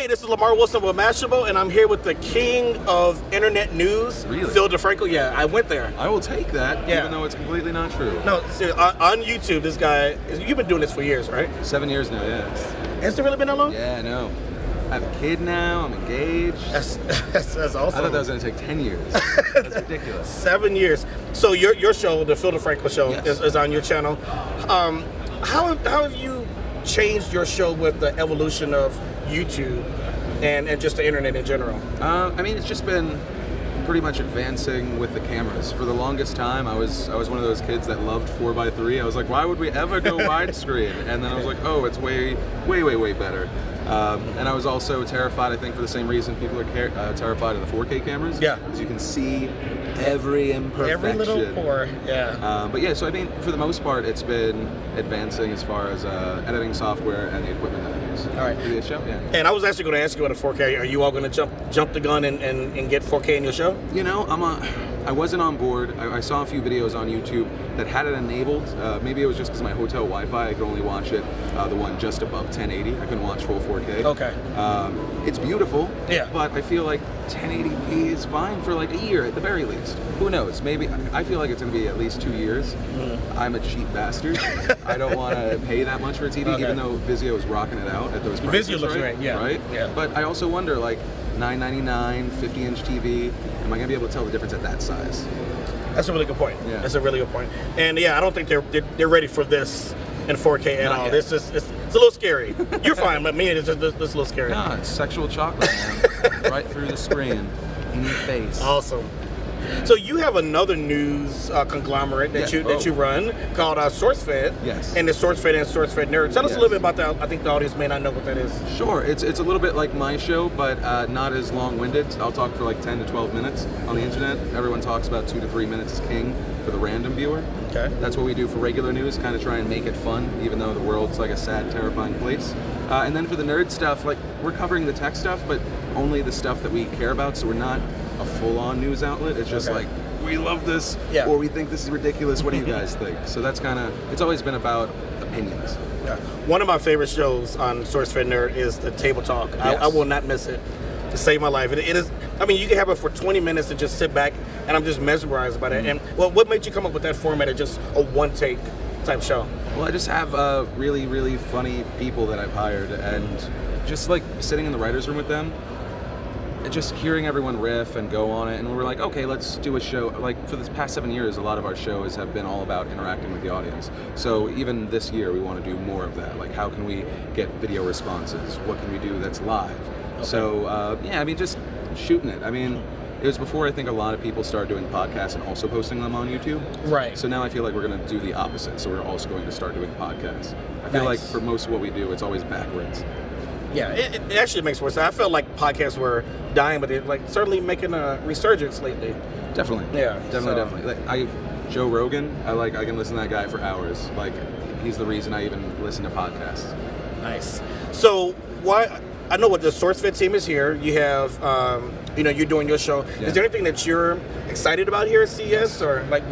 Hey, this is Lamar Wilson with Mashable, and I'm here with the king of internet news, Really? Phil Defranco. Yeah, I went there. I will take that, Yeah. even though it's completely not true. No, on YouTube, this guy, you've been doing this for years, right? 7 years now, yeah. Has it really been that long? Yeah, I know. I have a kid now, I'm engaged. That's awesome. I thought that was going to take 10 years. That's ridiculous. 7 years. So your show, the Phil Defranco show, Yes. is on your channel. How have you changed your show with the evolution of YouTube and just the internet in general? I mean, it's just been pretty much advancing with the cameras. For the longest time, I was one of those kids that loved 4x3. I was like, why would we ever go widescreen? And then I was like, oh, it's way better. And I was also terrified, I think, for the same reason people are terrified of the 4K cameras. Yeah. Because you can see every imperfection. Every little pore, yeah. But yeah, so I mean, for the most part, it's been advancing as far as editing software and the equipment that I use. All right. For the show, yeah. And I was actually going to ask you about a 4K. Are you all going to jump the gun and get 4K in your show? You know, I wasn't on board. I saw a few videos on YouTube that had it enabled. Maybe it was just because my hotel Wi-Fi, I could only watch it, the one just above 1080. I couldn't watch full 4K. Okay. It's beautiful, Yeah. but I feel like 1080p is fine for like a year at the very least. Who knows? Maybe, I feel like it's going to be at least 2 years. I'm a cheap bastard. I don't want to pay that much for a TV, Okay. even though Vizio is rocking it out at those prices. Vizio looks great, yeah. Right? Yeah. But I also wonder, like, $9.99, 50-inch TV, am I going to be able to tell the difference at that size? That's a really good point. Yeah. That's a really good point. And yeah, I don't think they're ready for this in 4K at Not all. yet. It's a little scary. You're fine, but me, it's just it's a little scary. No, it's sexual chocolate, man. Right through the screen, in your face. Awesome. So you have another news conglomerate that Yeah. you run called SourceFed. Yes. And the SourceFed and SourceFed Nerd. Tell us a Yes. little bit about that. I think the audience may not know what that is. Sure, it's a little bit like my show, but not as long-winded. I'll talk for like 10 to 12 minutes on the internet. Everyone talks about 2 to 3 minutes is king for the random viewer. Okay. That's what we do for regular news, kind of try and make it fun, even though the world's like a sad, terrifying place. And then for the nerd stuff, like we're covering the tech stuff, but only the stuff that we care about, so we're not a full-on news outlet. It's just Okay. like, we love this, Yeah. or we think this is ridiculous, what do you guys think? So that's kind of, it's always been about opinions. Yeah. One of my favorite shows on SourceFed Nerd is the Table Talk. Yes. I will not miss it to save my life. It is. I mean, you can have it for 20 minutes and just sit back, and I'm just mesmerized by it. And well, what made you come up with that format of just a one-take type show? Well, I just have really, really funny people that I've hired, and just like sitting in the writer's room with them, and just hearing everyone riff and go on it, and we're like, okay, let's do a show. Like for the past 7 years, a lot of our shows have been all about interacting with the audience. So even this year, we want to do more of that. Like, how can we get video responses? What can we do that's live? Okay. So yeah, I mean, just shooting it. I mean, it was before I think a lot of people started doing podcasts and also posting them on YouTube. Right. So now I feel like we're going to do the opposite. So we're also going to start doing podcasts. I feel like Nice. for most of what we do, it's always backwards. Yeah, it actually makes more sense. I felt like podcasts were dying, but they're like certainly making a resurgence lately. Definitely. Yeah, Definitely. Like Joe Rogan, I can listen to that guy for hours. Like, he's the reason I even listen to podcasts. Nice. So why? I know what the SourceFed team is here. You have, you're doing your show. Yeah. Is there anything that you're excited about here at CES, or like?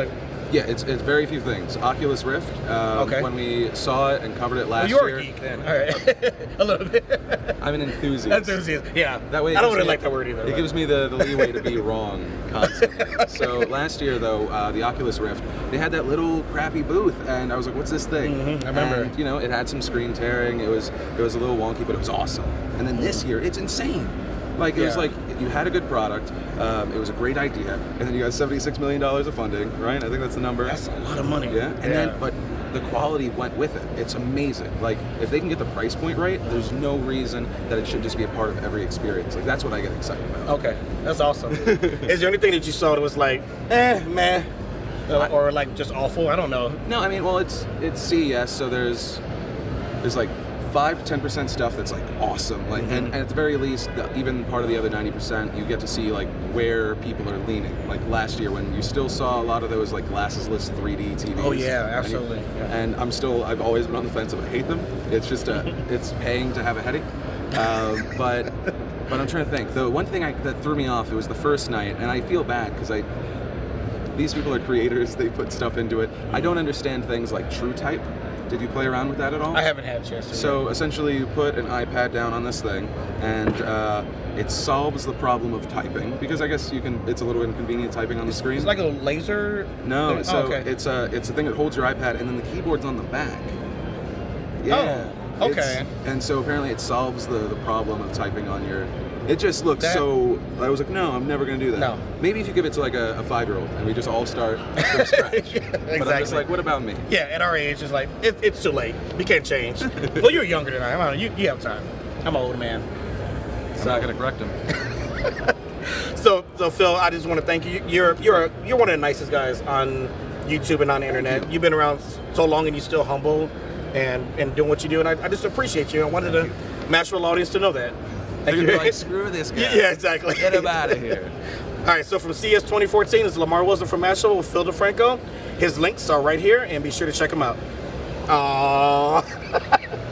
Yeah, it's very few things. Oculus Rift. Okay. When we saw it and covered it last You're year. a geek then. All right. A little bit. I'm an enthusiast. Enthusiast. Yeah. That way, I don't really like that word either. It but- gives me the leeway to be wrong constantly. So last year, though, the Oculus Rift, they had that little crappy booth, and I was like, "What's this thing?" I remember. And, it had some screen tearing. It was a little wonky, but it was awesome. And then this year, it's insane. Like, it was Yeah. like you had a good product. It was a great idea, and then you got $76 million of funding, right? I think that's the number. That's a lot of money. Yeah, and then but the quality went with it. It's amazing. Like, if they can get the price point right, there's no reason that it should just be a part of every experience. Like, that's what I get excited about. Okay, that's awesome. Is there anything that you saw that was like, meh, or like just awful? I don't know. No, I mean, well, it's CES, so there's like 5 to 10% stuff that's like awesome, like, and at the very least, even part of the other 90%, you get to see like where people are leaning. Like last year, when you still saw a lot of those like glasses-less 3D TVs. Oh yeah, absolutely. And I've always been on the fence of I hate them. It's just it's paying to have a headache. But I'm trying to think. The one thing that threw me off, it was the first night, and I feel bad because these people are creators. They put stuff into it. I don't understand things like TrueType. Did you play around with that at all? I haven't had a chance to. So essentially, you put an iPad down on this thing, and it solves the problem of typing, because I guess you can. It's a little inconvenient typing on the screen. It's like a laser. No, so okay. it's a thing that holds your iPad, and then the keyboard's on the back. Yeah. Oh, okay. And so apparently it solves the problem of typing on your. It just looks so. I was like, no, I'm never gonna do that. No. Maybe if you give it to like a 5-year-old and we just all start from scratch. Yeah, But I'm just exactly. like, what about me? Yeah, at our age, it's like it's too late. We can't change. Well, you're younger than I am. I don't know, you have time. I'm an older man. I'm not gonna correct him. So Phil, I just want to thank you. You're one of the nicest guys on YouTube and on the internet. You've been around so long, and you're still humble and doing what you do. And I just appreciate you. I wanted the Mashable audience to know that. They're gonna be like, screw this guy. Yeah, exactly. Get him out of here. All right, so from CS 2014, this is Lamar Wilson from Mashable with Phil Defranco. His links are right here, and be sure to check him out. Aww.